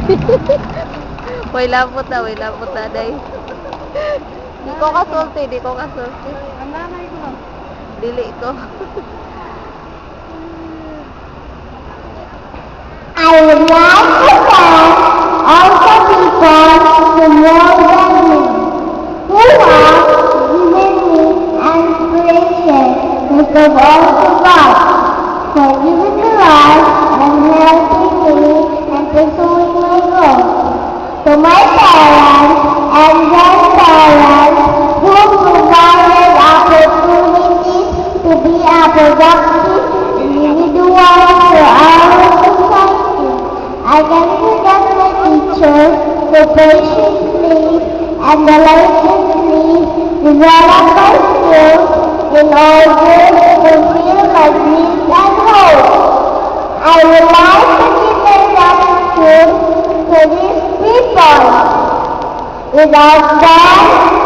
Way labot na, day. Di ko kasulti. Ang nanay ko lang. Dili ko. I would like to thank all the people who know than me, who have given me inspiration to go on to God, for giving me life and helping me and pursuing my goals. To my parents and grandparents who provided opportunities to be a productive individual for our society. I can thank my teachers who patiently and diligently developed my skills in order to fulfill my dreams and hopes. I would like to give my gratitude to these people. Without them,